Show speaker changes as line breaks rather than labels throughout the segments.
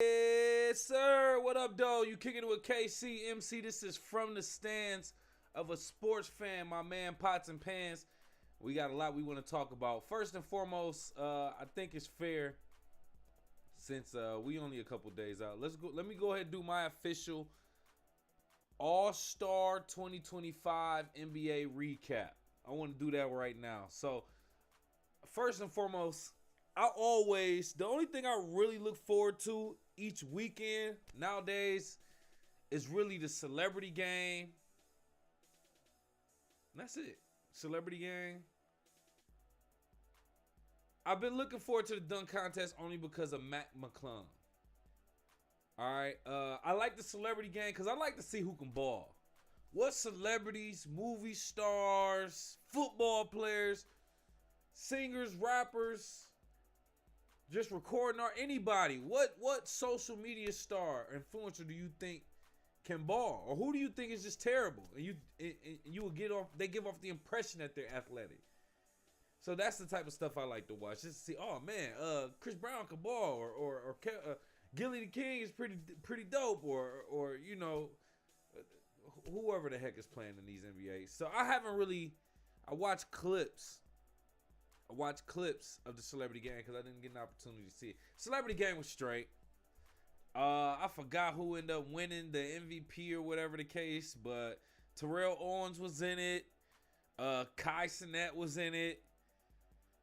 Yes, sir. What up, though? You kicking it with KC MC. This is From the Stands of a Sports Fan. My man, Pots and Pans. We got a lot we want to talk about. First and foremost, I think it's fair since we only a couple days out. Let me go ahead and do my official All-Star 2025 NBA recap. I want to do that right now. So, first and foremost, the only thing I really look forward to each weekend nowadays is really the celebrity game. And that's it. Celebrity game. I've been looking forward to the dunk contest only because of Mac McClung. Alright. I like the celebrity game because I like to see who can ball. What celebrities, movie stars, football players, singers, rappers, just recording or anybody. What social media star or influencer do you think can ball? Or who do you think is just terrible? And you will they give off the impression that they're athletic. So that's the type of stuff I like to watch. Just to see, oh man, Chris Brown can ball, or Gilly the King is pretty dope, or you know, whoever the heck is playing in these NBA. So I watch clips of the celebrity game because I didn't get an opportunity to see it. Celebrity game was straight. I forgot who ended up winning the MVP or whatever the case, but Terrell Owens was in it. Kai Cenat was in it.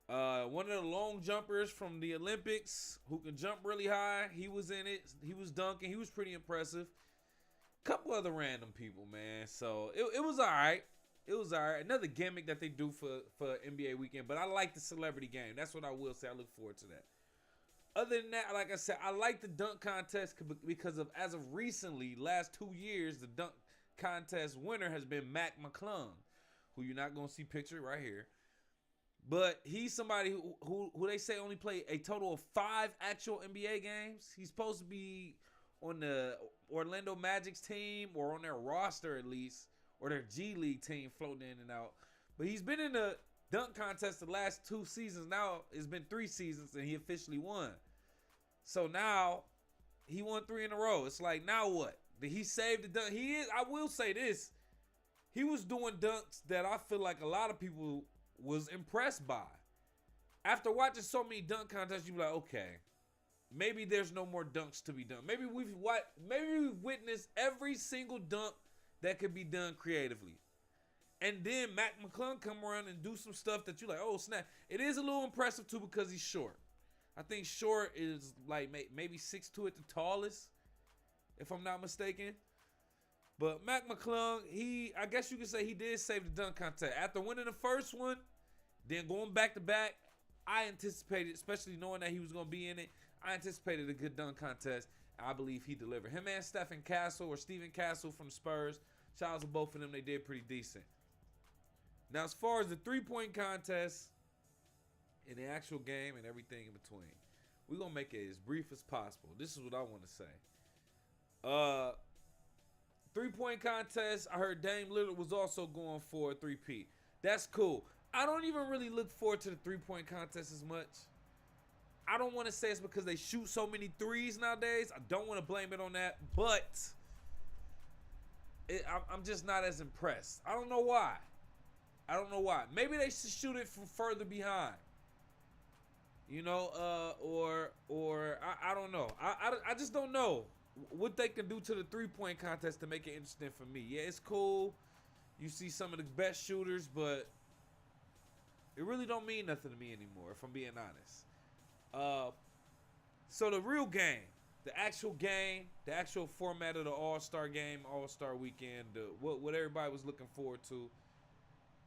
One of the long jumpers from the Olympics who can jump really high, he was in it. He was dunking. He was pretty impressive. Couple other random people, man. So it was all right. It was all right. Another gimmick that they do for NBA weekend. But I like the celebrity game. That's what I will say. I look forward to that. Other than that, like I said, I like the dunk contest because of, as of recently, last 2 years, the dunk contest winner has been Mac McClung, who you're not going to see pictured right here. But he's somebody who they say only played a total of 5 actual NBA games. He's supposed to be on the Orlando Magic's team or on their roster at least, or their G League team floating in and out. But he's been in the dunk contest the last 2 seasons. Now it's been 3 seasons and he officially won. So now he won 3 in a row. It's like, now what? Did he save the dunk? I will say this. He was doing dunks that I feel like a lot of people was impressed by. After watching so many dunk contests, you be like, okay, maybe there's no more dunks to be done. Maybe we've witnessed every single dunk that could be done creatively. And then Mac McClung come around and do some stuff that you're like, oh snap. It is a little impressive too because he's short. I think short is like maybe 6'2" at the tallest, if I'm not mistaken. But Mac McClung, I guess you could say he did save the dunk contest. After winning the first one, then going back to back, I anticipated, especially knowing that he was going to be in it, I anticipated a good dunk contest. I believe he delivered. Him and Stephen Castle from the Spurs, shout out to both of them. They did pretty decent. Now, as far as the three-point contest in the actual game and everything in between, we're going to make it as brief as possible. This is what I want to say. Three-point contest, I heard Dame Lillard was also going for a 3-peat. That's cool. I don't even really look forward to the three-point contest as much. I don't want to say it's because they shoot so many threes nowadays. I don't want to blame it on that, but I'm just not as impressed. I don't know why. Maybe they should shoot it from further behind. You know, or I don't know. I just don't know what they can do to the three-point contest to make it interesting for me. Yeah, it's cool. You see some of the best shooters, but it really don't mean nothing to me anymore, if I'm being honest. So the real game, the actual format of the All-Star game, All-Star weekend, what everybody was looking forward to,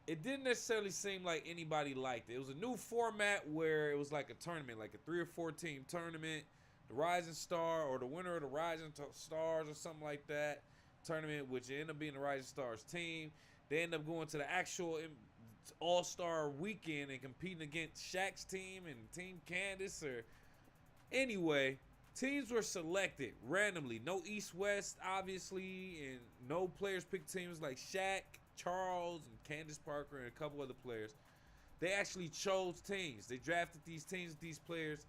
it didn't necessarily seem like anybody liked it. It was a new format where it was like a tournament, like a 3 or 4 team tournament. The Rising Star or the winner of the Rising Stars or something like that tournament, which ended up being the Rising Stars team. They end up going to the actual All-Star weekend and competing against Shaq's team and Team Candace. Anyway, teams were selected randomly. No East-West, obviously, and no players picked teams like Shaq, Charles, and Candace Parker, and a couple other players. They actually chose teams. They drafted these teams, these players,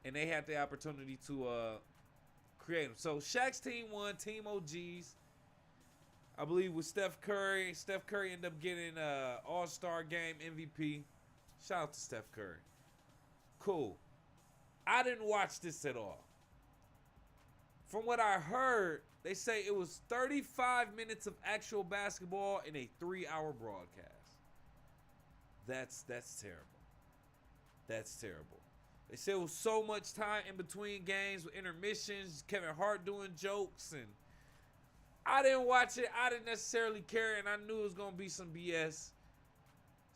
and they had the opportunity to create them. So Shaq's team won, Team OGs. I believe with Steph Curry. Steph Curry ended up getting All-Star Game MVP. Shout out to Steph Curry. Cool. I didn't watch this at all. From what I heard, they say it was 35 minutes of actual basketball in a 3-hour broadcast. That's terrible. That's terrible. They said it was so much time in between games with intermissions, Kevin Hart doing jokes, and I didn't watch it. I didn't necessarily care, and I knew it was going to be some BS,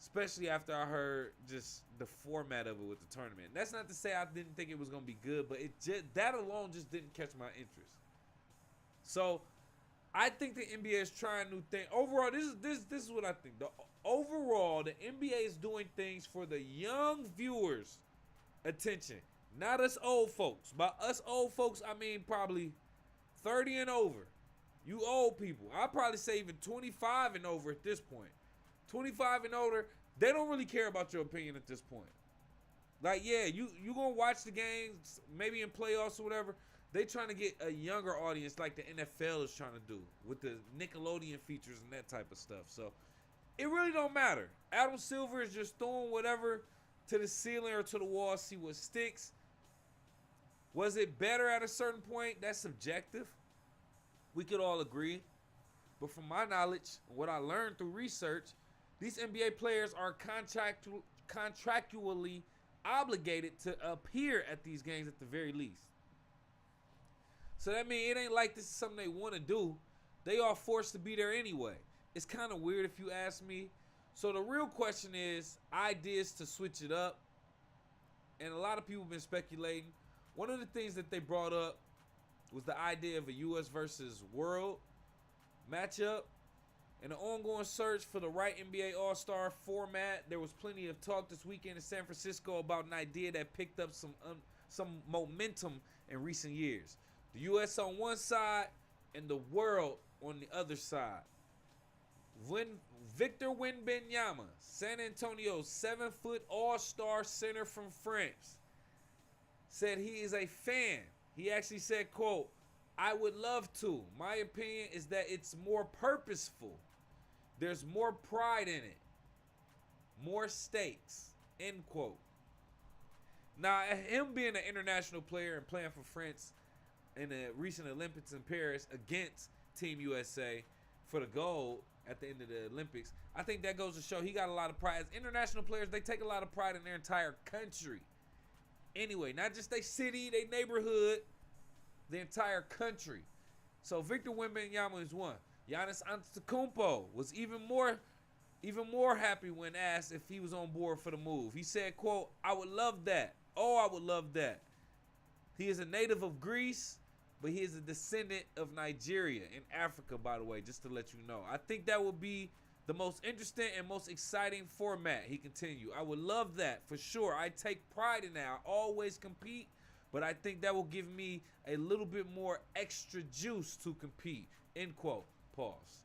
especially after I heard just the format of it with the tournament. That's not to say I didn't think it was going to be good, but it just, that alone just didn't catch my interest. So I think the NBA is trying new things. Overall, this is what I think. Overall, the NBA is doing things for the young viewers' attention, not us old folks. By us old folks, I mean probably 30 and over. You old people. I'll probably say even 25 and over at this point. 25 and older, they don't really care about your opinion at this point. Like, yeah, you gonna watch the games, maybe in playoffs or whatever. They trying to get a younger audience like the NFL is trying to do with the Nickelodeon features and that type of stuff. So it really don't matter. Adam Silver is just throwing whatever to the ceiling or to the wall, see what sticks. Was it better at a certain point? That's subjective. We could all agree. But from my knowledge, what I learned through research, these NBA players are contractually obligated to appear at these games at the very least. So that means it ain't like this is something they want to do. They are forced to be there anyway. It's kind of weird if you ask me. So the real question is ideas to switch it up. And a lot of people have been speculating. One of the things that they brought up was the idea of a U.S. versus world matchup. In the ongoing search for the right NBA All-Star format, there was plenty of talk this weekend in San Francisco about an idea that picked up some momentum in recent years. The U.S. on one side and the world on the other side. Victor Wembanyama, San Antonio's 7-foot all-star center from France, said he is a fan. He actually said, quote, "I would love to. My opinion is that it's more purposeful. There's more pride in it. More stakes," end quote. Now, him being an international player and playing for France in the recent Olympics in Paris against Team USA for the gold at the end of the Olympics, I think that goes to show he got a lot of pride. As international players, they take a lot of pride in their entire country. Anyway, not just their city, their neighborhood, the entire country. So Victor Wembanyama is one. Giannis Antetokounmpo was even more happy when asked if he was on board for the move. He said, quote, "I would love that. Oh, I would love that." He is a native of Greece, but he is a descendant of Nigeria in Africa, by the way, just to let you know. I think that would be the most interesting and most exciting format, he continued. I would love that for sure. I take pride in that. I always compete, but I think that will give me a little bit more extra juice to compete, end quote. Pause.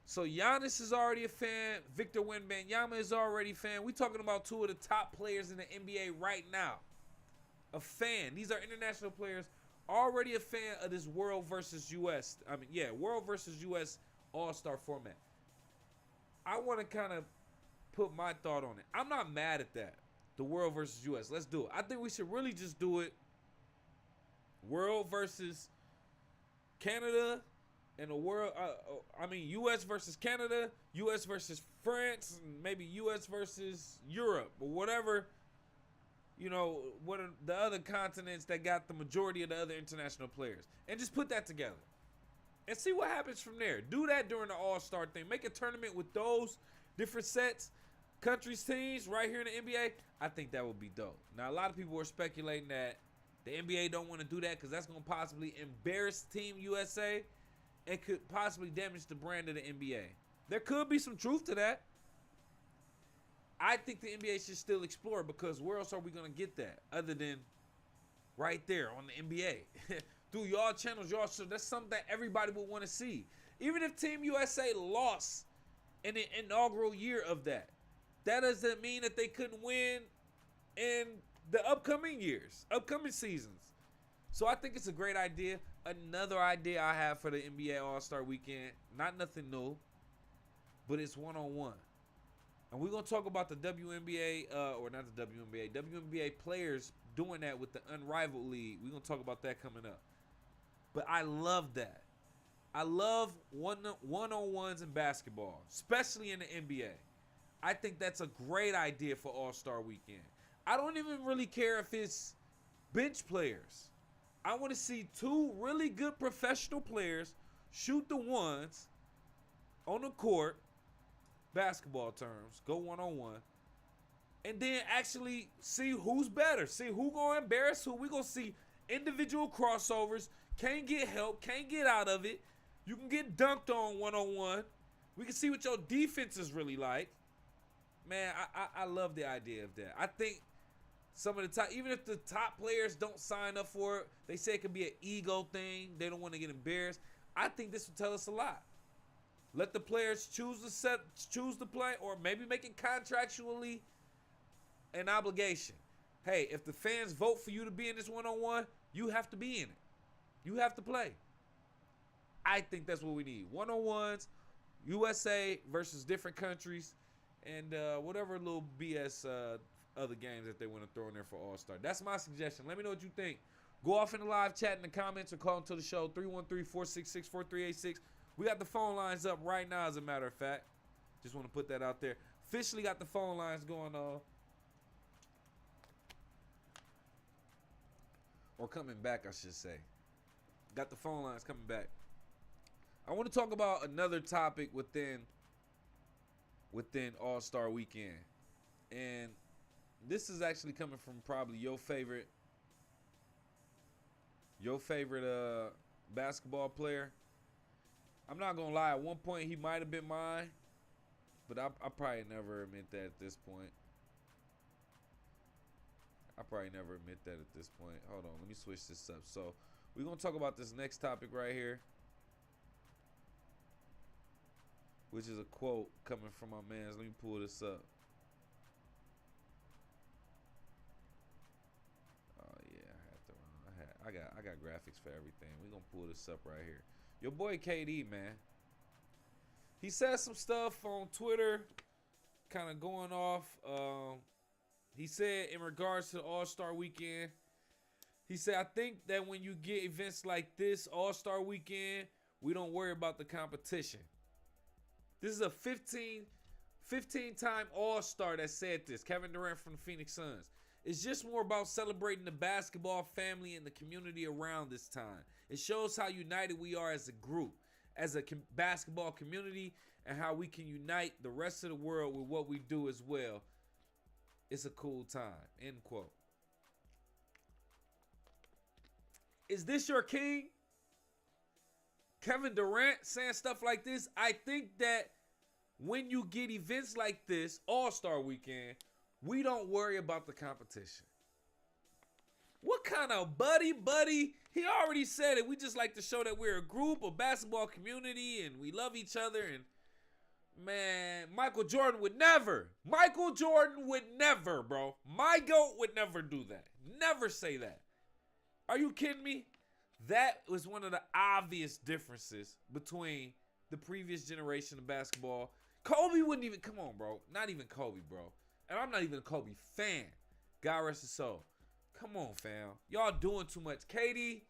So Giannis is already a fan. Victor Wembanyama is already a fan. We're talking about two of the top players in the NBA right now. A fan. These are international players, already a fan of this world versus U.S. World versus U.S. All-Star format. I want to kind of put my thought on it. I'm not mad at that. The world versus U.S. Let's do it. I think we should really just do it. World versus Canada and the world. U.S. versus Canada, U.S. versus France, and maybe U.S. versus Europe or whatever. You know, what are the other continents that got the majority of the other international players, and just put that together and see what happens from there. Do that during the All-Star thing. Make a tournament with those different sets, countries, teams right here in the NBA. I think that would be dope. Now, a lot of people are speculating that the NBA don't want to do that because that's going to possibly embarrass Team USA and could possibly damage the brand of the NBA. There could be some truth to that. I think the NBA should still explore, because where else are we going to get that other than right there on the NBA? Through y'all channels, y'all show. That's something that everybody would want to see. Even if Team USA lost in the inaugural year of that, that doesn't mean that they couldn't win in the upcoming years, upcoming seasons. So I think it's a great idea. Another idea I have for the NBA All-Star Weekend, not nothing new, but it's one-on-one. And we're going to talk about the WNBA, or not the WNBA, WNBA players doing that with the Unrivaled League. We're going to talk about that coming up. But I love that. I love one-on-ones in basketball, especially in the NBA. I think that's a great idea for All-Star Weekend. I don't even really care if it's bench players. I want to see two really good professional players shoot the ones on the court, basketball terms, go one-on-one, and then actually see who's better. See who gonna embarrass who. We gonna see individual crossovers. Can't get help, can't get out of it. You can get dunked on one-on-one. We can see what your defense is really like. Man, I love the idea of that. I think some of the top, even if the top players don't sign up for it, they say it could be an ego thing. They don't want to get embarrassed. I think this will tell us a lot. Let the players choose to play, or maybe make it contractually an obligation. Hey, if the fans vote for you to be in this one-on-one, you have to be in it. You have to play. I think that's what we need. One-on-ones, USA versus different countries, and whatever little BS other games that they want to throw in there for All-Star. That's my suggestion. Let me know what you think. Go off in the live chat in the comments or call into the show, 313-466-4386. We got the phone lines up right now, as a matter of fact. Just want to put that out there. Officially got the phone lines going on. Or coming back, I should say. Got the phone lines coming back. I want to talk about another topic within All-Star Weekend. And this is actually coming from probably your favorite basketball player. I'm not going to lie. At one point, he might have been mine. But I probably never admit that at this point. Hold on. Let me switch this up. So, we're going to talk about this next topic right here, which is a quote coming from my man. Let me pull this up. Oh, yeah. I got graphics for everything. We're going to pull this up right here. Your boy KD, man. He said some stuff on Twitter, kind of going off. He said in regards to the All-Star Weekend, he said, I think that when you get events like this, All-Star Weekend, we don't worry about the competition. This is a 15-time All-Star that said this. Kevin Durant from the Phoenix Suns. It's just more about celebrating the basketball family and the community around this time. It shows how united we are as a group, as a basketball community, and how we can unite the rest of the world with what we do as well. It's a cool time. End quote. Is this your king? Kevin Durant saying stuff like this? I think that when you get events like this, All-Star Weekend, we don't worry about the competition. What kind of buddy? He already said it. We just like to show that we're a group, a basketball community, and we love each other. And man, Michael Jordan would never, bro. My GOAT would never do that. Never say that. Are you kidding me? That was one of the obvious differences between the previous generation of basketball. Kobe wouldn't even, come on, bro. Not even Kobe, bro. And I'm not even a Kobe fan. God rest his soul. Come on, fam. Y'all doing too much. Katie,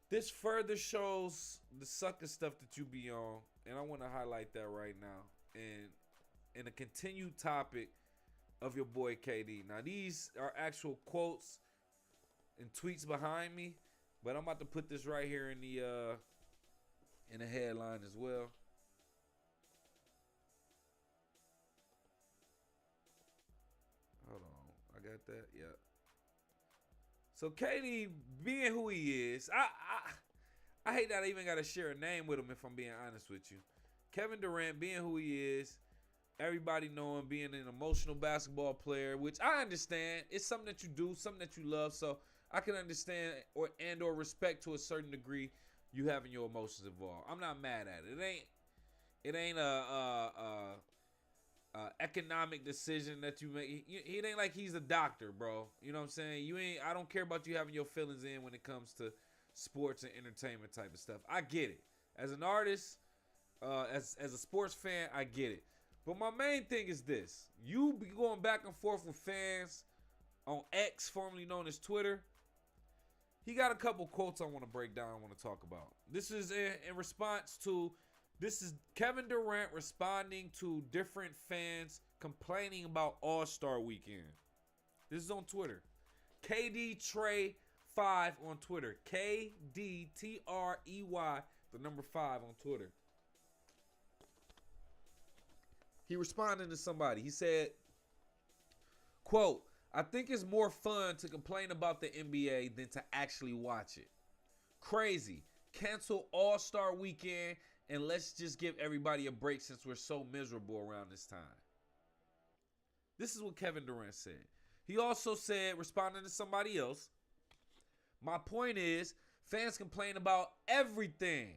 this further shows the sucker stuff that you be on. And I want to highlight that right now. And in a continued topic of your boy KD. Now, these are actual quotes and tweets behind me. But I'm about to put this right here in the headline as well. Hold on. I got that? Yep. So KD being who he is, I hate that I even got to share a name with him if I'm being honest with you. Kevin Durant being who he is, everybody know him being an emotional basketball player, which I understand. It's something that you do, something that you love, so I can understand or respect to a certain degree you having your emotions involved. I'm not mad at it. It ain't a economic decision that you make. It ain't like he's a doctor, bro. You know what I'm saying? I don't care about you having your feelings in when it comes to sports and entertainment type of stuff. I get it. As an artist, as a sports fan, I get it. But my main thing is this. You be going back and forth with fans on X, formerly known as Twitter. He got a couple quotes I want to break down, I want to talk about. This is in response to, this is Kevin Durant responding to different fans complaining about All-Star Weekend. This is on Twitter. KD Trey 5 on Twitter. KDTREY, the number 5 on Twitter. He responded to somebody. He said, quote, I think it's more fun to complain about the NBA than to actually watch it. Crazy. Cancel All-Star Weekend and let's just give everybody a break since we're so miserable around this time. This is what Kevin Durant said. He also said, responding to somebody else, my point is, fans complain about everything.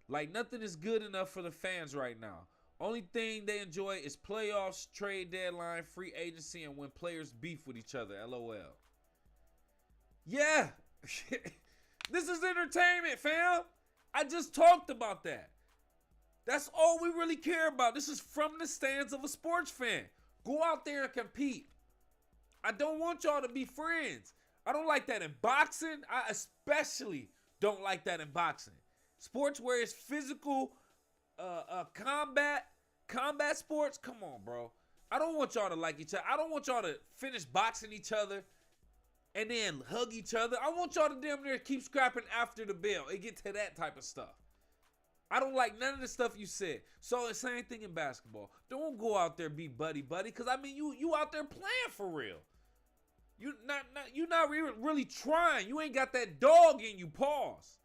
Like nothing is good enough for the fans right now. Only thing they enjoy is playoffs, trade deadline, free agency, and when players beef with each other. LOL. Yeah. This is entertainment, fam. I just talked about that. That's all we really care about. This is from the stands of a sports fan. Go out there and compete. I don't want y'all to be friends. I don't like that in boxing. I especially don't like that in boxing. Sports where it's physical, combat sports. Come on, bro. I don't want y'all to like each other. I don't want y'all to finish boxing each other and then hug each other. I want y'all to damn near keep scrapping after the bell. It get to that type of stuff. I don't like none of the stuff you said. So the same thing in basketball. Don't go out there be buddy, because I mean you out there playing for real. You not really trying. You ain't got that dog in you. Pause.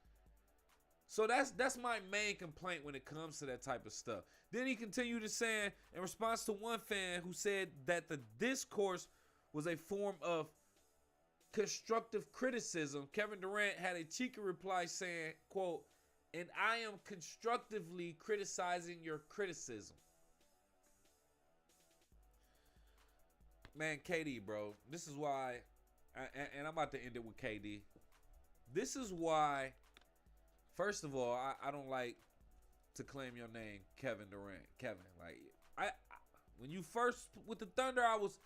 So that's my main complaint when it comes to that type of stuff. Then he continued to say, in response to one fan who said that the discourse was a form of constructive criticism, Kevin Durant had a cheeky reply saying, quote, and I am constructively criticizing your criticism. Man, KD, bro. This is why, and I'm about to end it with KD. This is why, first of all, I don't like to claim your name, Kevin Durant. Kevin, like I when you first with the Thunder, I was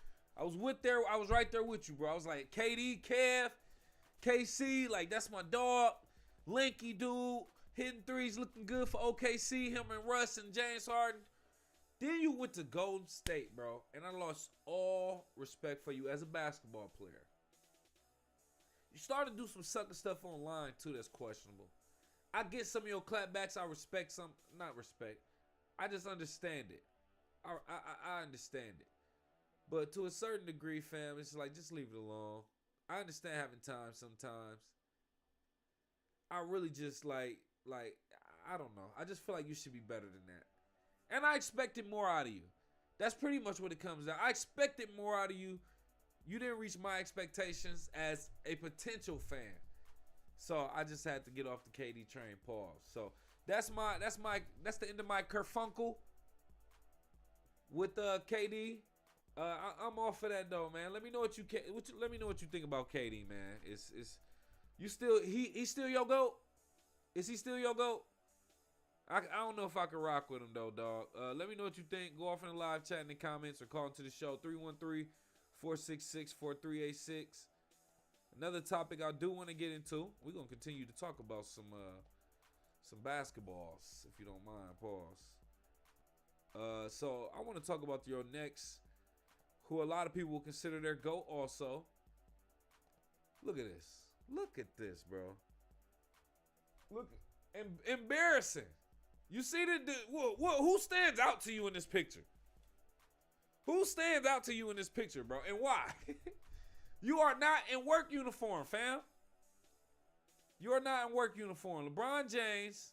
right there with you, bro. I was like KD, Kev, KC, like that's my dog. Lanky dude, hitting threes, looking good for OKC. Him and Russ and James Harden. Then you went to Golden State, bro, and I lost all respect for you as a basketball player. You started to do some sucker stuff online too that's questionable. I get some of your clapbacks. I respect some, not respect. I just understand it. I understand it. But to a certain degree, fam, it's like, just leave it alone. I understand having time sometimes. I really just like, I don't know. I just feel like you should be better than that. And I expected more out of you. That's pretty much what it comes down. I expected more out of you. You didn't reach my expectations as a potential fan. So I just had to get off the KD train. Pause. So that's the end of my kerfunkel with KD. I'm off for that though, man. Let me know what you think about KD, man. It's you still he's still your GOAT? Is he still your GOAT? I don't know if I can rock with him though, dog. Let me know what you think. Go off in the live chat in the comments or call into the show 313-466-4386. Another topic I do want to get into. We're gonna continue to talk about some basketballs, if you don't mind. Pause. So I want to talk about your next, who a lot of people will consider their GOAT also. Look at this. Look at this, bro. Look, embarrassing. You see who stands out to you in this picture? Who stands out to you in this picture, bro? And why? You are not in work uniform, fam. You are not in work uniform. LeBron James.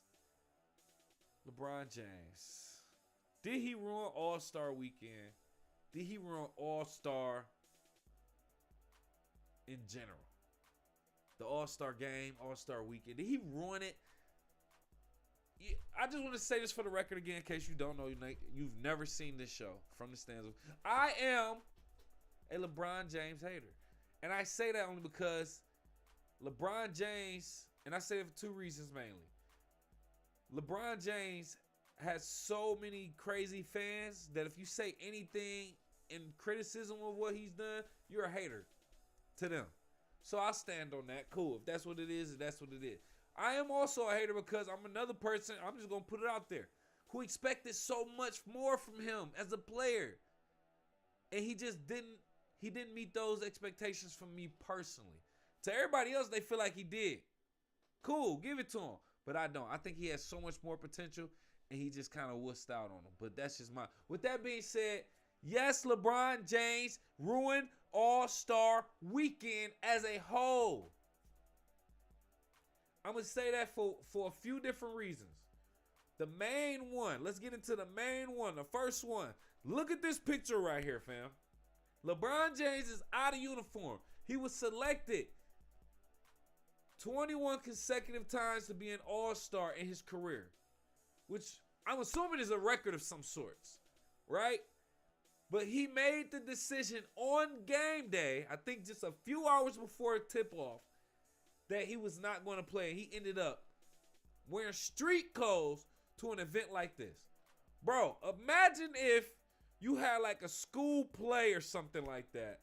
Did he ruin All-Star Weekend? Did he ruin All-Star in general? The All-Star game, All-Star Weekend. Did he ruin it? I just want to say this for the record again, in case you don't know, you've never seen this show from the stands of. I am a LeBron James hater. And I say that only because LeBron James And I say it for two reasons mainly. LeBron James has so many crazy fans that if you say anything in criticism of what he's done, you're a hater to them. So I stand on that. Cool. If that's what it is, that's what it is. I am also a hater because I'm another person, I'm just going to put it out there, who expected so much more from him as a player. And he just didn't meet those expectations from me personally. To everybody else, they feel like he did. Cool, give it to him. But I don't. I think he has so much more potential, and he just kind of wussed out on him. But that's just my... With that being said, yes, LeBron James ruined All-Star Weekend as a whole. I'm going to say that for a few different reasons. The main one, let's get into the main one, the first one. Look at this picture right here, fam. LeBron James is out of uniform. He was selected 21 consecutive times to be an all-star in his career, which I'm assuming is a record of some sorts, right? But he made the decision on game day, I think just a few hours before tip-off, that he was not going to play. He ended up wearing street clothes to an event like this. Bro, imagine if you had like a school play or something like that,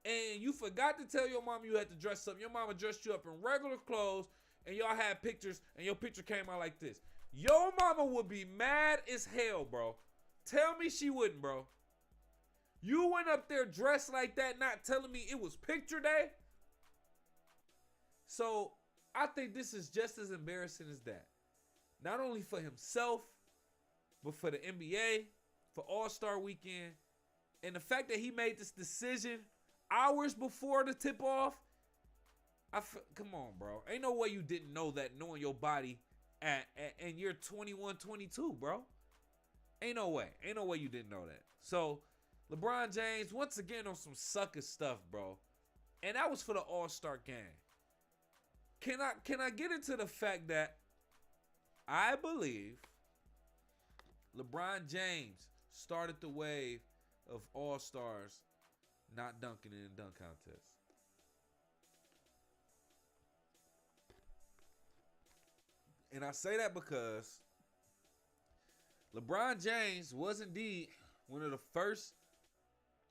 and you forgot to tell your mom you had to dress up. Your mama dressed you up in regular clothes, and y'all had pictures, and your picture came out like this. Your mama would be mad as hell, bro. Tell me she wouldn't, bro. You went up there dressed like that, not telling me it was picture day? So, I think this is just as embarrassing as that. Not only for himself, but for the NBA, for All-Star Weekend, and the fact that he made this decision hours before the tip-off. Come on, bro. Ain't no way you didn't know that, knowing your body and you're 21, 22, bro. Ain't no way. Ain't no way you didn't know that. So, LeBron James, once again, on some sucker stuff, bro. And that was for the All-Star game. Can I get into the fact that I believe LeBron James started the wave of All-Stars not dunking in a dunk contest? And I say that because LeBron James was indeed one of the first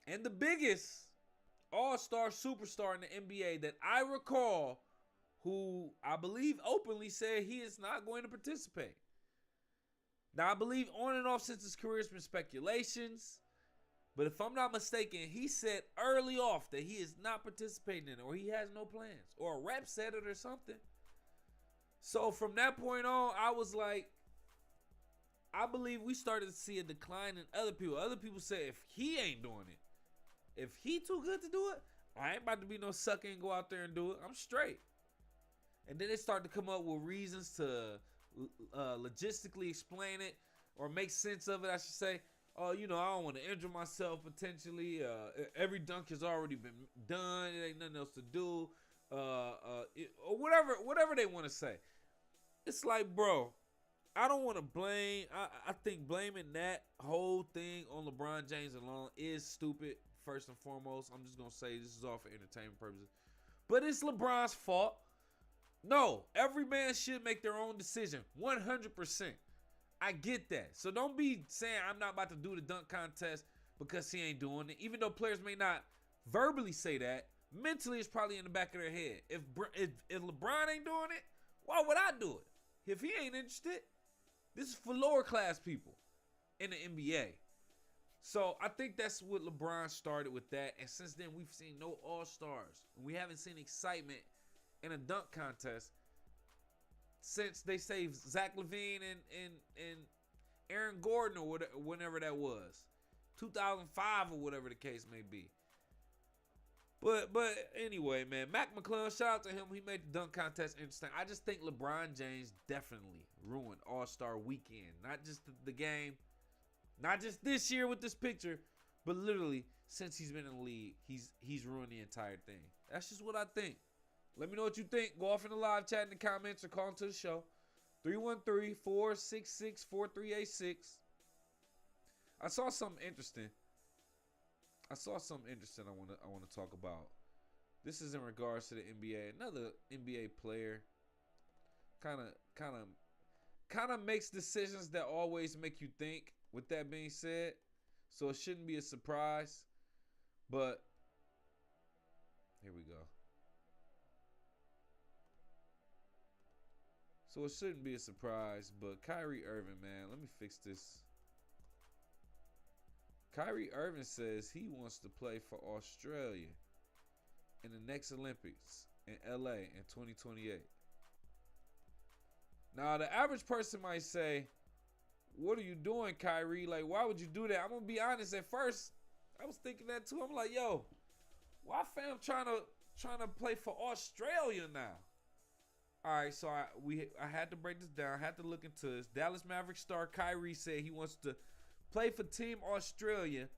and the biggest all-star superstar in the NBA that I recall, who I believe openly said he is not going to participate. Now, I believe on and off since his career has been speculations, but if I'm not mistaken, he said early off that he is not participating in it, or he has no plans, or a rep said it or something. So from that point on, I was like, I believe we started to see a decline in other people. Other people say if he ain't doing it, if he too good to do it, I ain't about to be no sucker and go out there and do it. I'm straight. And then they start to come up with reasons to logistically explain it or make sense of it, I should say. Oh, I don't want to injure myself potentially. Every dunk has already been done. It ain't nothing else to do. Or whatever they want to say. It's like, bro, I don't want to blame. I think blaming that whole thing on LeBron James alone is stupid, first and foremost. I'm just going to say this is all for entertainment purposes. But it's LeBron's fault. No, every man should make their own decision. 100%. I get that. So don't be saying I'm not about to do the dunk contest because he ain't doing it. Even though players may not verbally say that, mentally it's probably in the back of their head. If LeBron ain't doing it, why would I do it? If he ain't interested, this is for lower class people in the NBA. So I think that's what LeBron started with that. And since then, we've seen no All-Stars. We haven't seen excitement in a dunk contest since they saved Zach LaVine and Aaron Gordon or whenever that was. 2005 or whatever the case may be. But anyway, man, Mac McClellan, shout out to him. He made the dunk contest interesting. I just think LeBron James definitely ruined All-Star Weekend. Not just the game, not just this year with this picture, but literally since he's been in the league, he's ruined the entire thing. That's just what I think. Let me know what you think. Go off in the live chat in the comments or call into the show. 313-466-4386. I saw something interesting I want to talk about. This is in regards to the NBA. Another NBA player kind of makes decisions that always make you think. With that being said, so it shouldn't be a surprise. But here we go. So it shouldn't be a surprise, but Kyrie Irving, man, let me fix this. Kyrie Irving says he wants to play for Australia in the next Olympics in LA in 2028. Now, the average person might say, what are you doing, Kyrie? Like, why would you do that? I'm going to be honest. At first, I was thinking that too. I'm like, yo, why fam trying to play for Australia now? All right, so I had to break this down. I had to look into this. Dallas Mavericks star Kyrie said he wants to play for Team Australia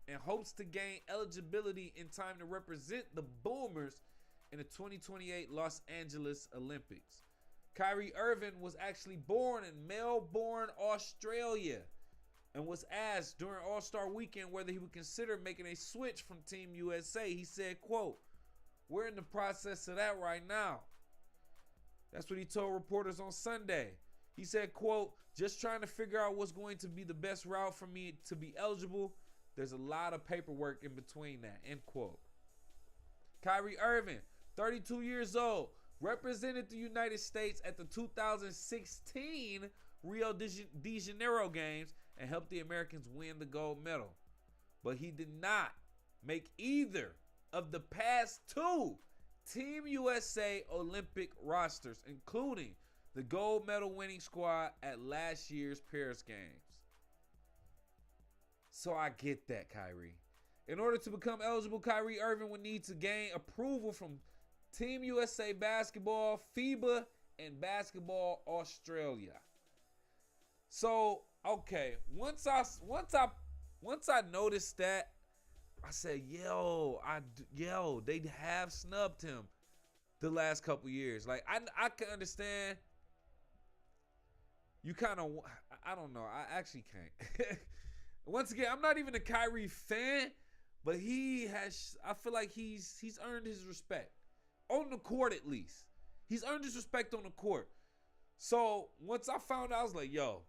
and hopes to gain eligibility in time to represent the Boomers in the 2028 Los Angeles Olympics. Kyrie Irving was actually born in Melbourne, Australia, and was asked during All-Star Weekend whether he would consider making a switch from Team USA. He said, quote, "We're in the process of that right now." That's what he told reporters on Sunday. He said, quote, "Just trying to figure out what's going to be the best route for me to be eligible. There's a lot of paperwork in between that," end quote. Kyrie Irving, 32 years old, represented the United States at the 2016 Rio de Janeiro games and helped the Americans win the gold medal. But he did not make either of the past two Team USA Olympic rosters, including the gold medal winning squad at last year's Paris Games. So I get that, Kyrie. In order to become eligible, Kyrie Irving would need to gain approval from Team USA Basketball, FIBA, and Basketball Australia. So, okay, once I noticed that, I said, yo, they have snubbed him the last couple years. Like, I can understand. You kind of, I don't know. I actually can't. Once again, I'm not even a Kyrie fan, but I feel like he's earned his respect. On the court, at least. He's earned his respect on the court. So, once I found out, I was like, yo,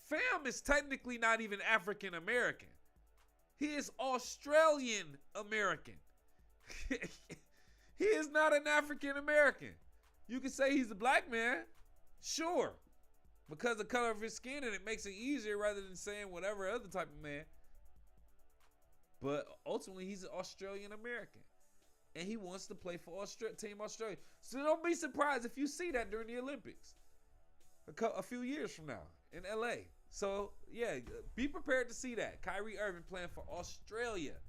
fam is technically not even African American. He is Australian American. He is not an African American. You can say he's a black man, sure, because of the color of his skin, and it makes it easier rather than saying whatever other type of man. But ultimately, he's an Australian American, and he wants to play for Team Australia. So don't be surprised if you see that during the Olympics a few years from now in LA. So, yeah, be prepared to see that. Kyrie Irving playing for Australia.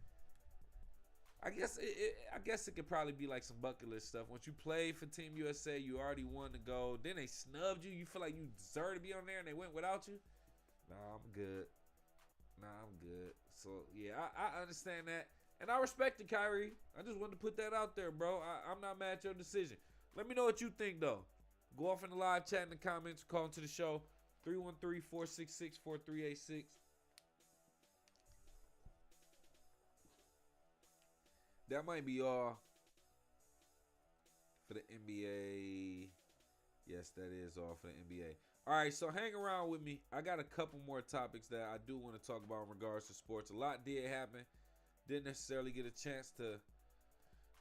I guess it could probably be like some bucket list stuff. Once you play for Team USA, you already won the gold. Then they snubbed you. You feel like you deserve to be on there and they went without you. Nah, I'm good. So, yeah, I understand that. And I respect it, Kyrie. I just wanted to put that out there, bro. I'm not mad at your decision. Let me know what you think, though. Go off in the live chat in the comments. Call into the show. 313-466-4386. That might be all for the NBA. Yes, that is all for the NBA. All right, so hang around with me. I got a couple more topics that I do want to talk about in regards to sports. A lot did happen. Didn't necessarily get a chance to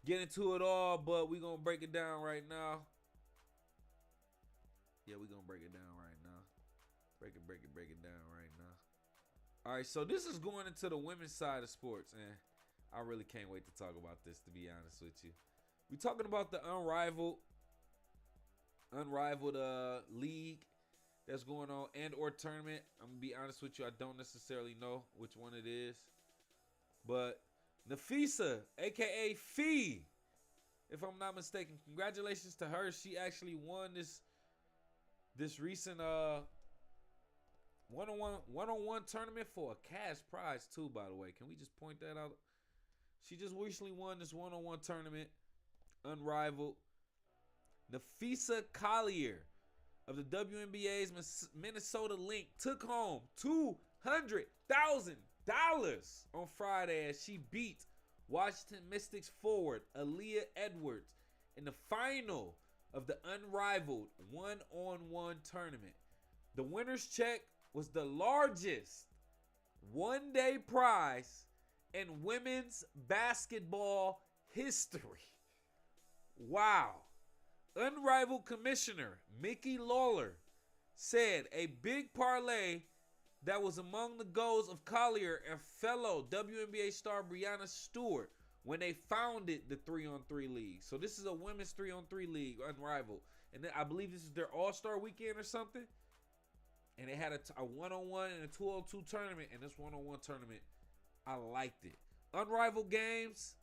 get into it all, but we're going to break it down right now. Yeah, we're going to break it down right now. Break it down right now. All right, so this is going into the women's side of sports, and I really can't wait to talk about this, to be honest with you. We're talking about the unrivaled league that's going on and/or tournament. I'm going to be honest with you, I don't necessarily know which one it is. But Nafisa, a.k.a. Fee, if I'm not mistaken, congratulations to her. She actually won this recent one-on-one tournament for a cash prize too, by the way. Can we just point that out? She just recently won this one-on-one tournament, Unrivaled. Nafisa Collier of the WNBA's Minnesota Lynx took home $200,000 on Friday as she beat Washington Mystics forward Aaliyah Edwards in the final of the Unrivaled one-on-one tournament. The winner's check was the largest one-day prize in women's basketball history. Wow. Unrivaled Commissioner Mickey Lawler said a big parlay that was among the goals of Collier and fellow WNBA star Breanna Stewart when they founded the 3-on-3 league. So this is a women's 3-on-3 league, Unrivaled. And then I believe this is their all-star weekend or something. And they had a one-on-one and a 2-on-2 tournament. And this one-on-one tournament, I liked it. Unrivaled Games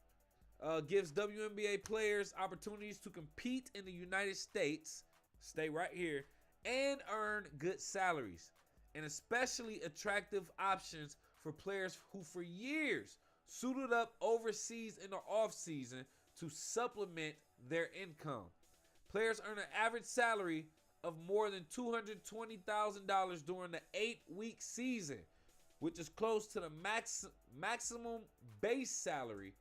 gives WNBA players opportunities to compete in the United States, stay right here, and earn good salaries. And especially attractive options for players who for years suited up overseas in the offseason to supplement their income. Players earn an average salary of more than $220,000 during the 8-week season, which is close to the maximum base salary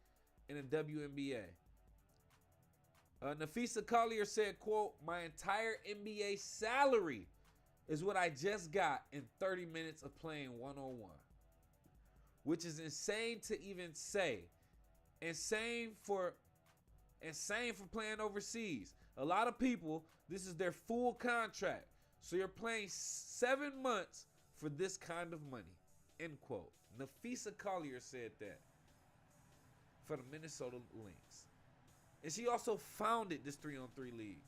in the WNBA. Nafisa Collier said, quote, "My entire NBA salary is what I just got in 30 minutes of playing one-on-one," which is insane to even say. Insane for playing overseas. A lot of people, this is their full contract. So you're playing 7 months for this kind of money. End quote. Nafisa Collier said that for the Minnesota Lynx. And she also founded this 3-on-3 league.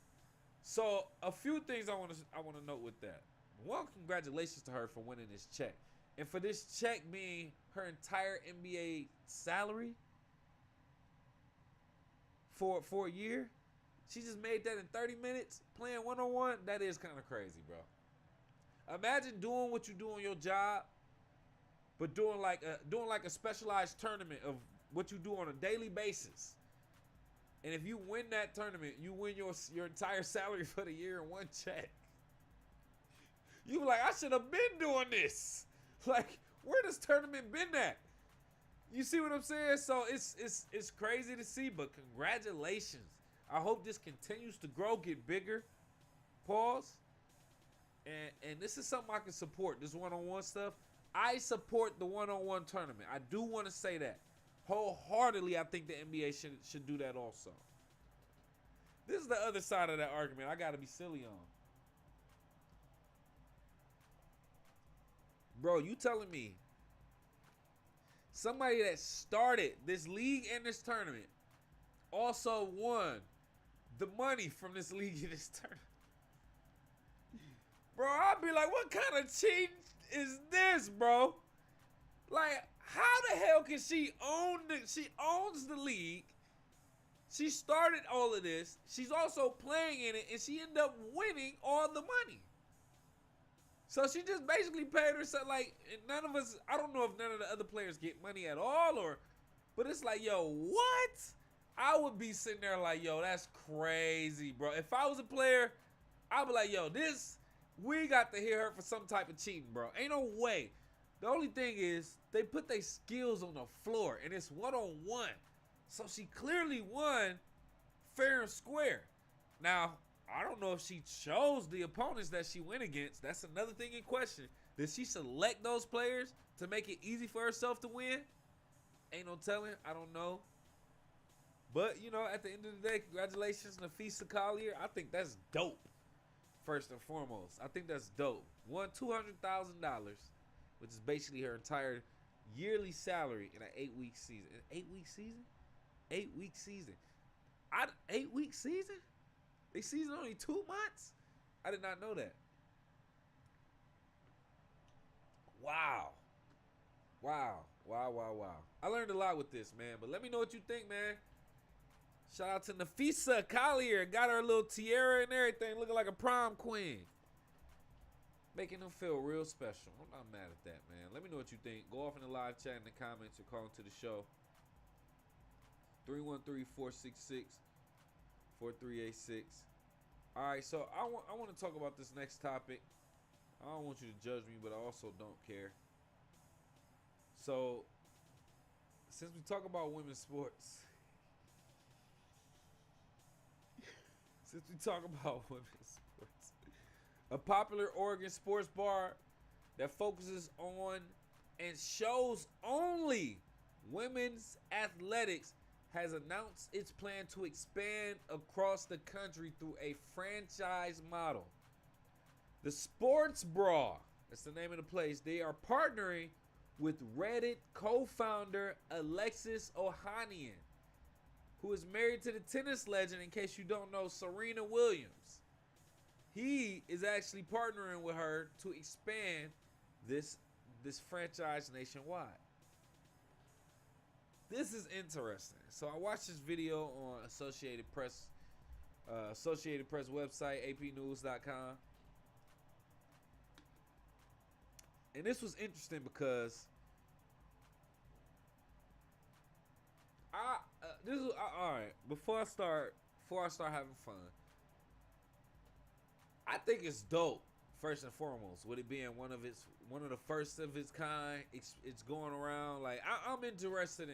So a few things I want to note with that. One, congratulations to her for winning this check. And for this check being her entire NBA salary for a year, she just made that in 30 minutes playing one-on-one. That is kind of crazy, bro. Imagine doing what you do on your job, but doing like a specialized tournament of what you do on a daily basis. And if you win that tournament, you win your entire salary for the year in one check. You be like, I should have been doing this. Like, where this tournament been at? You see what I'm saying? So it's crazy to see, but congratulations. I hope this continues to grow, get bigger. Pause. And this is something I can support, this one-on-one stuff. I support the one-on-one tournament. I do want to say that. Wholeheartedly, I think the NBA should do that also. This is the other side of that argument I got to be silly on. Bro, you telling me somebody that started this league and this tournament also won the money from this league and this tournament? Bro, I'd be like, what kind of cheating is this, bro? Like, how the hell can she owns the league. She started all of this. She's also playing in it, and she ended up winning all the money. So she just basically paid herself. Like, none of us, I don't know if none of the other players get money at all, but it's like, yo, what? I would be sitting there like, yo, that's crazy, bro. If I was a player, I'd be like, yo, we got to hear her for some type of cheating, bro. Ain't no way. The only thing is, they put their skills on the floor, and it's one-on-one. So she clearly won fair and square. Now, I don't know if she chose the opponents that she went against. That's another thing in question. Did she select those players to make it easy for herself to win? Ain't no telling. I don't know. But, you know, at the end of the day, congratulations, Nafisa Collier. I think that's dope, first and foremost. I think that's dope. Won $200,000, which is basically her entire yearly salary in an 8-week season. An 8-week season? 8-week season. 8-week season? They season only 2 months? I did not know that. Wow. I learned a lot with this, man. But let me know what you think, man. Shout out to Nafisa Collier. Got her little tiara and everything, looking like a prom queen. Making them feel real special. I'm not mad at that, man. Let me know what you think. Go off in the live chat in the comments or call into the show. 313-466-4386. All right, so I want to talk about this next topic. I don't want you to judge me, but I also don't care. So, since we talk about women's sports, a popular Oregon sports bar that focuses on and shows only women's athletics has announced its plan to expand across the country through a franchise model. The Sports Bra, that's the name of the place, they are partnering with Reddit co-founder Alexis Ohanian, who is married to the tennis legend, in case you don't know, Serena Williams. He is actually partnering with her to expand this franchise nationwide. This is interesting. So I watched this video on Associated Press website, apnews.com. And this was interesting because all right. Before I start having fun, I think it's dope. First and foremost, with it being one of the first of its kind, it's going around. Like I'm interested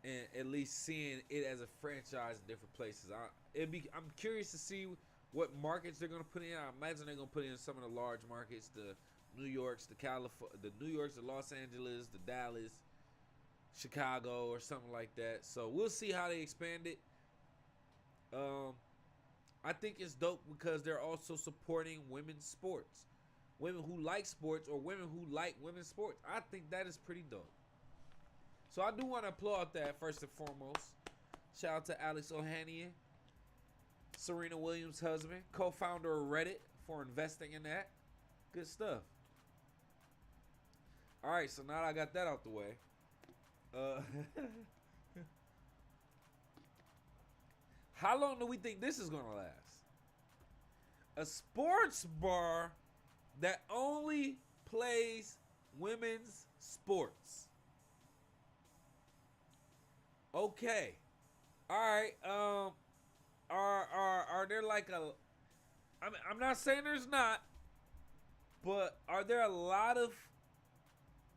in at least seeing it as a franchise in different places. I'm curious to see what markets they're gonna put in. I imagine they're gonna put in some of the large markets, the New Yorks, the Los Angeles, the Dallas, Chicago, or something like that. So we'll see how they expand it. I think it's dope because they're also supporting women's sports. Women who like sports or women who like women's sports. I think that is pretty dope. So I do want to applaud that first and foremost. Shout out to Alex Ohanian, Serena Williams' husband, co-founder of Reddit, for investing in that. Good stuff. All right, so now that I got that out the way, how long do we think this is going to last? A sports bar that only plays women's sports. Okay. All right. Are there like I'm not saying there's not, but are there a lot of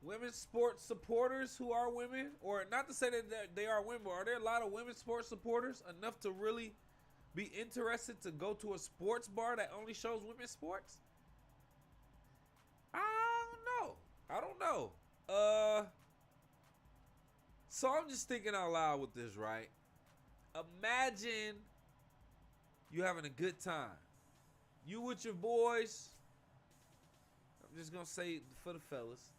women's sports supporters who are women? Or not to say that they are women, but are there a lot of women's sports supporters enough to really be interested to go to a sports bar that only shows women's sports? I don't know. So I'm just thinking out loud with this, right? Imagine you having a good time. You with your boys. I'm just gonna say for the fellas.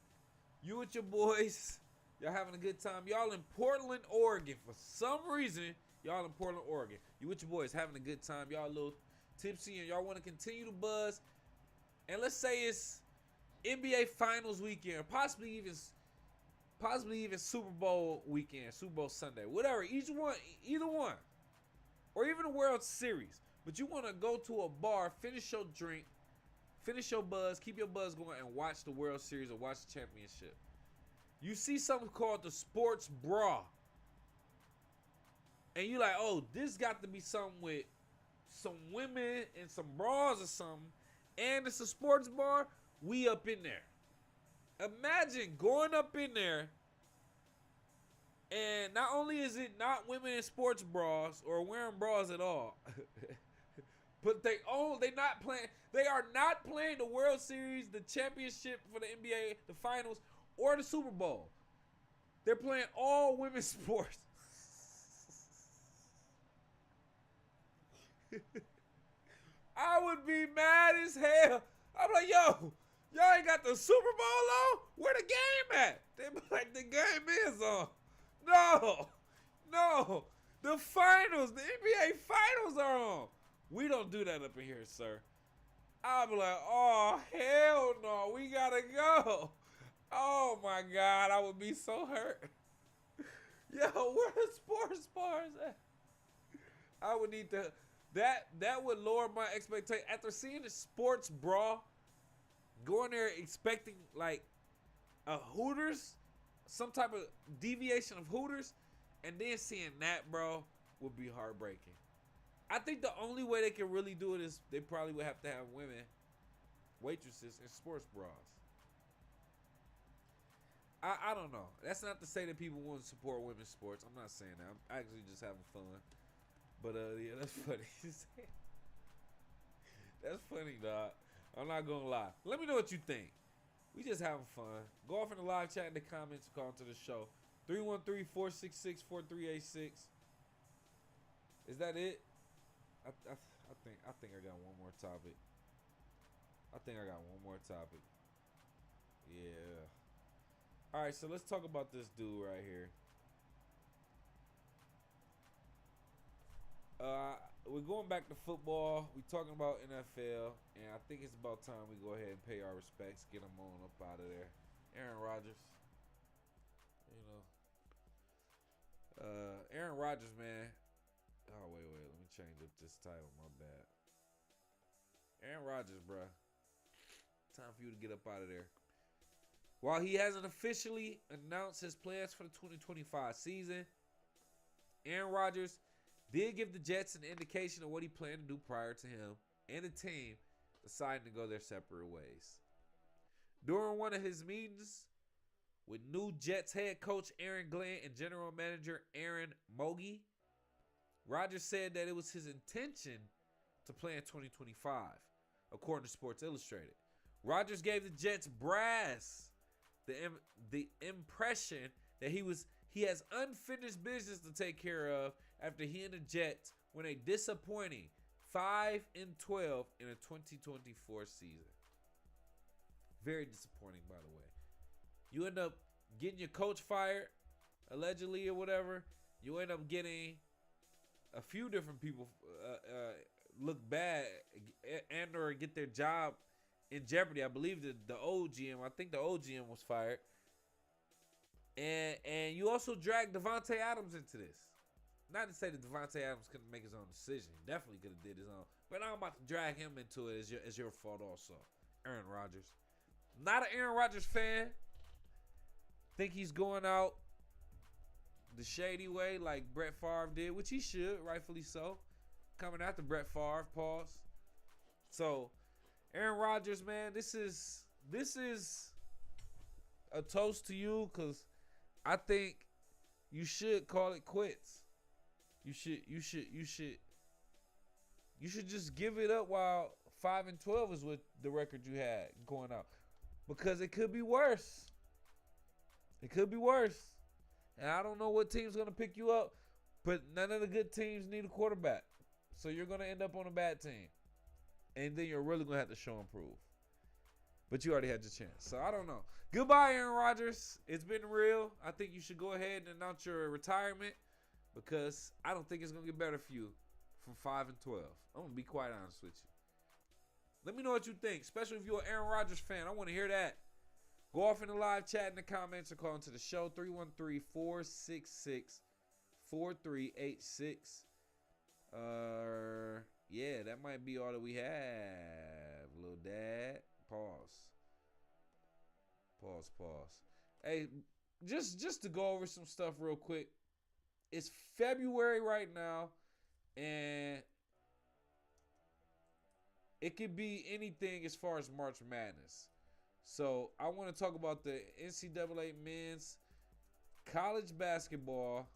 You with your boys. Y'all having a good time. Y'all in Portland, Oregon. For some reason, y'all in Portland, Oregon. You with your boys having a good time. Y'all a little tipsy and y'all want to continue to buzz. And let's say it's NBA Finals weekend, possibly even Super Bowl weekend, Super Bowl Sunday, whatever. Either one, or even a World Series. But you want to go to a bar, finish your drink, finish your buzz, keep your buzz going, and watch the World Series or watch the championship. You see something called the Sports Bra, and you're like, oh, this got to be something with some women and some bras or something, and it's a sports bar. We up in there. Imagine going up in there, and not only is it not women in sports bras or wearing bras at all, but they are not playing the World Series, the championship for the NBA, the finals, or the Super Bowl. They're playing all women's sports. I would be mad as hell. I'm like, yo, y'all ain't got the Super Bowl on? Where the game at? They be like, the game is on. No. The finals, the NBA finals are on. We don't do that up in here, sir. I'll be like, oh, hell no. We got to go. Oh, my God. I would be so hurt. Yo, where the sports bars at? I would need to. That would lower my expectation. After seeing the sports bra, going there expecting like a Hooters, some type of deviation of Hooters, and then seeing that, bro, would be heartbreaking. I think the only way they can really do it is they probably would have to have women, waitresses, in sports bras. I don't know. That's not to say that people won't support women's sports. I'm not saying that. I'm actually just having fun. But yeah, that's funny. That's funny, dog. I'm not gonna lie. Let me know what you think. We just having fun. Go off in the live chat in the comments. Call into the show. 313-466-4386. Is that it? I think I got one more topic. Yeah. All right, so let's talk about this dude right here. We're going back to football. We're talking about NFL, and I think it's about time we go ahead and pay our respects, get him on up out of there. Aaron Rodgers. Aaron Rodgers, man. Oh, wait. Let me change up this title. My bad. Aaron Rodgers, bruh. Time for you to get up out of there. While he hasn't officially announced his plans for the 2025 season, Aaron Rodgers did give the Jets an indication of what he planned to do prior to him and the team deciding to go their separate ways. During one of his meetings with new Jets head coach Aaron Glenn and general manager Aaron Mogi, Rodgers said that it was his intention to play in 2025, according to Sports Illustrated. Rodgers gave the Jets brass the impression that he has unfinished business to take care of after he and the Jets went a disappointing 5-12 in a 2024 season. Very disappointing, by the way. You end up getting your coach fired, allegedly or whatever. You end up getting a few different people look bad and or get their job in jeopardy. I believe the old GM, I think the old GM was fired. And you also dragged Devontae Adams into this. Not to say that Devontae Adams couldn't make his own decision. He definitely could have did his own. But I'm about to drag him into it as your fault also. Aaron Rodgers. Not an Aaron Rodgers fan. Think he's going out the shady way like Brett Favre did, which he should, rightfully so. Coming after Brett Favre, pause. So, Aaron Rodgers, man, this is a toast to you because I think you should call it quits. You should just give it up while 5-12 is what the record you had going out. Because it could be worse. It could be worse. And I don't know what team's going to pick you up, but none of the good teams need a quarterback. So you're going to end up on a bad team. And then you're really going to have to show and prove. But you already had your chance. So I don't know. Goodbye, Aaron Rodgers. It's been real. I think you should go ahead and announce your retirement because I don't think it's going to get better for you from 5-12. I'm going to be quite honest with you. Let me know what you think, especially if you're an Aaron Rodgers fan. I want to hear that. Go off in the live chat in the comments or call into the show, 313-466-4386. Yeah, that might be all that we have, little dad. Pause. Hey, just to go over some stuff real quick. It's February right now, and it could be anything as far as March Madness. So I want to talk about the NCAA men's college basketball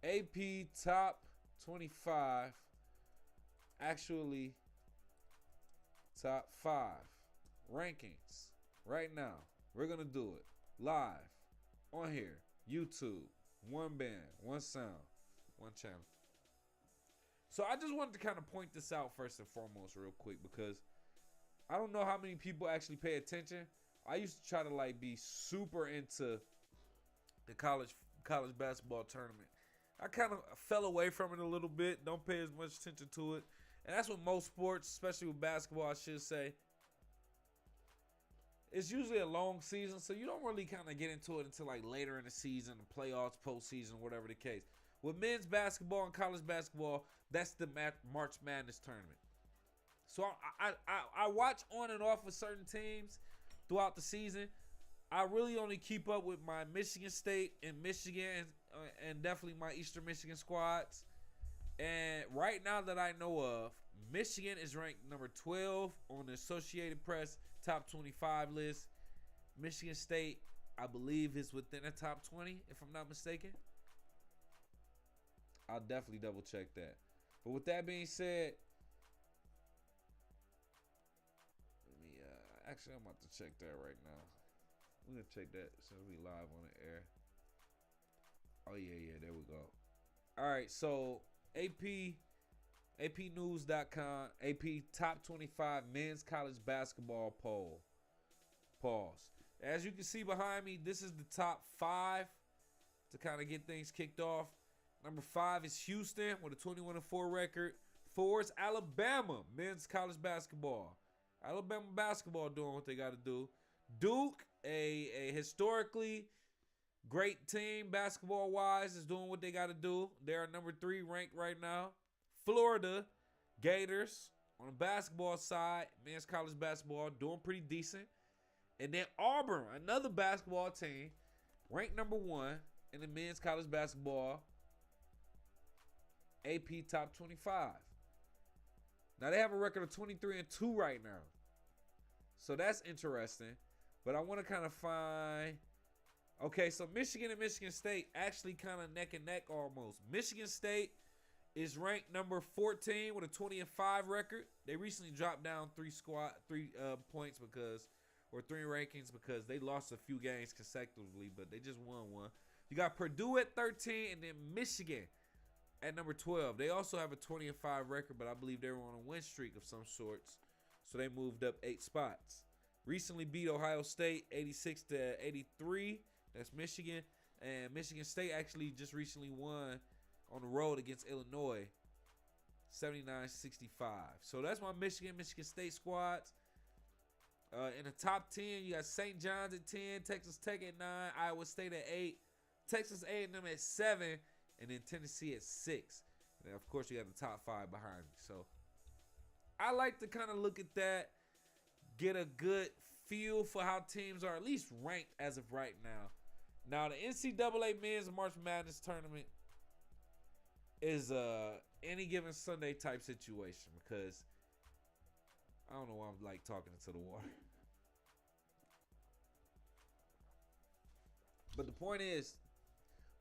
AP top 25, actually top 5 rankings right now. We're going to do it live on here, YouTube, one band, one sound, one channel. So I just wanted to kind of point this out first and foremost real quick because I don't know how many people actually pay attention. I used to try to be super into the college basketball tournament. I kind of fell away from it a little bit. Don't pay as much attention to it. And that's with most sports, especially with basketball, I should say. It's usually a long season, so you don't really kind of get into it until later in the season, the playoffs, postseason, whatever the case. With men's basketball and college basketball, that's the March Madness tournament. So I watch on and off with certain teams throughout the season. I really only keep up with my Michigan State and Michigan and definitely my Eastern Michigan squads. And right now that I know of, Michigan is ranked number 12 on the Associated Press top 25 list. Michigan State, I believe, is within the top 20, if I'm not mistaken. I'll definitely double check that. But with that being said, actually, I'm about to check that right now. We're going to check that since we live on the air. Oh, yeah, there we go. All right, so APnews.com, AP Top 25 Men's College Basketball Poll. Pause. As you can see behind me, this is the top 5 to kind of get things kicked off. Number 5 is Houston with a 21-4 record. 4 is Alabama, men's college basketball. Alabama basketball doing what they got to do. Duke, a historically great team basketball-wise, is doing what they got to do. They are number 3 ranked right now. Florida Gators on the basketball side, men's college basketball, doing pretty decent. And then Auburn, another basketball team, ranked number 1 in the men's college basketball AP Top 25. Now they have a record of 23-2 right now. So that's interesting. But I want to kind of find... Okay, so Michigan and Michigan State actually kind of neck and neck almost. Michigan State is ranked number 14 with a 20-5 record. They recently dropped down 3 points because... or 3 rankings because they lost a few games consecutively, but they just won one. You got Purdue at 13 and then Michigan at number 12. They also have a 20-5 record, but I believe they were on a win streak of some sorts, so they moved up 8 spots. Recently beat Ohio State 86-83. That's Michigan. And Michigan State actually just recently won on the road against Illinois 79-65. So that's my Michigan State squads. In the top 10, you got St. John's at 10, Texas Tech at 9, Iowa State at 8, Texas A&M at 7, and then Tennessee at 6. And then, of course, you got the top 5 behind me. So I like to kind of look at that, get a good feel for how teams are at least ranked as of right now. Now, the NCAA Men's March Madness Tournament is any given Sunday type situation because I don't know why I'm like talking into the water. But the point is,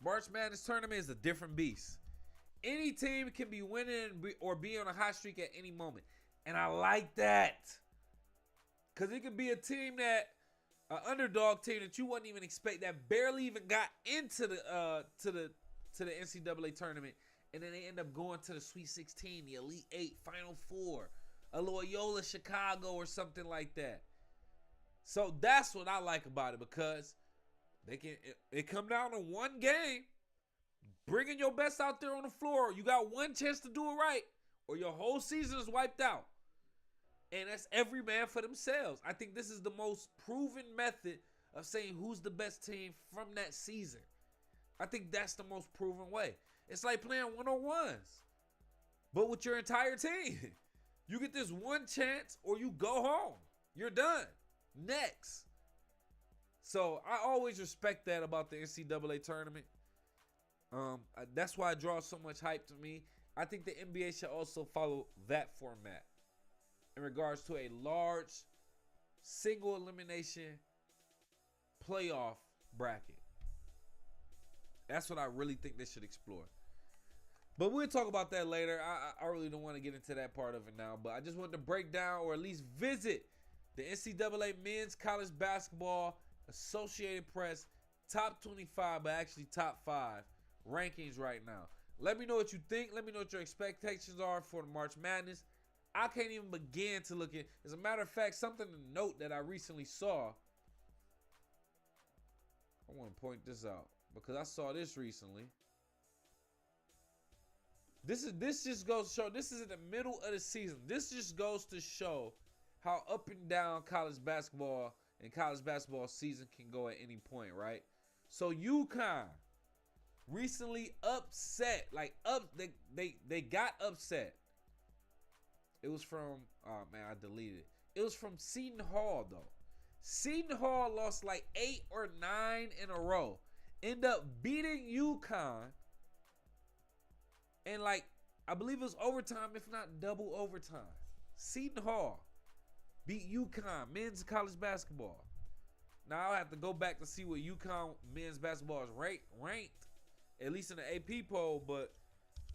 March Madness Tournament is a different beast. Any team can be winning or be on a hot streak at any moment. And I like that. Because it could be a team that, an underdog team that you wouldn't even expect, that barely even got into the NCAA tournament. And then they end up going to the Sweet 16, the Elite 8, Final 4. A Loyola Chicago or something like that. So that's what I like about it because it come down to one game. Bringing your best out there on the floor. You got one chance to do it right or your whole season is wiped out. And that's every man for themselves. I think this is the most proven method of saying who's the best team from that season. I think that's the most proven way. It's like playing one-on-ones, but with your entire team. You get this one chance or you go home. You're done. Next. So I always respect that about the NCAA tournament. That's why it draws so much hype to me. I think the NBA should also follow that format in regards to a large single elimination playoff bracket. That's what I really think they should explore. But we'll talk about that later. I really don't want to get into that part of it now. But I just wanted to break down or at least visit the NCAA Men's College Basketball Associated Press top 25, but actually top 5 rankings right now. Let me know what you think. Let me know what your expectations are for the March Madness. I can't even begin to look at. As a matter of fact, something to note that I recently saw. I want to point this out because I saw this recently. This just goes to show, this is in the middle of the season. This just goes to show how up and down college basketball and college basketball season can go at any point, right? So UConn recently upset, they got upset. It was from, oh man, I deleted it. It was from Seton Hall though. Seton Hall lost like 8 or 9 in a row. End up beating UConn. And I believe it was overtime, if not double overtime. Seton Hall. beat UConn, men's college basketball. Now I'll have to go back to see what UConn men's basketball is ranked, at least in the AP poll, but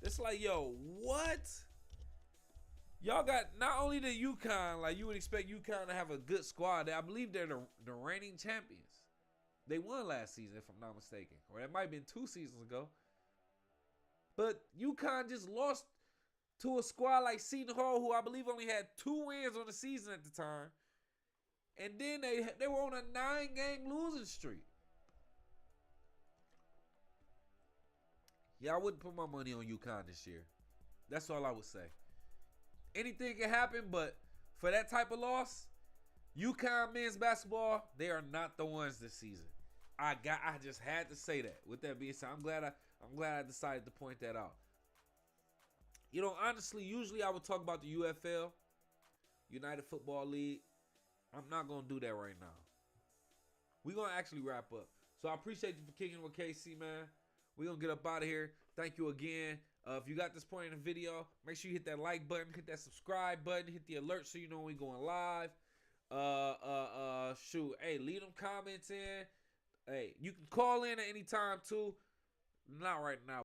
it's like, yo, what? Y'all got not only the UConn, like you would expect UConn to have a good squad. I believe they're the reigning champions. They won last season, if I'm not mistaken. Or it might have been 2 seasons ago. But UConn just lost to a squad like Seton Hall, who I believe only had 2 wins on the season at the time. And then they were on a 9-game losing streak. Yeah, I wouldn't put my money on UConn this year. That's all I would say. Anything can happen, but for that type of loss, UConn men's basketball, they are not the ones this season. I just had to say that. With that being said, I'm glad I decided to point that out. You know, honestly, usually I would talk about the UFL, United Football League. I'm not going to do that right now. We're going to actually wrap up. So I appreciate you for kicking with KC, man. We're going to get up out of here. Thank you again. If you got this point in the video, make sure you hit that like button, hit that subscribe button, hit the alert so you know when we're going live. Shoot. Hey, leave them comments in. Hey, you can call in at any time too. Not right now.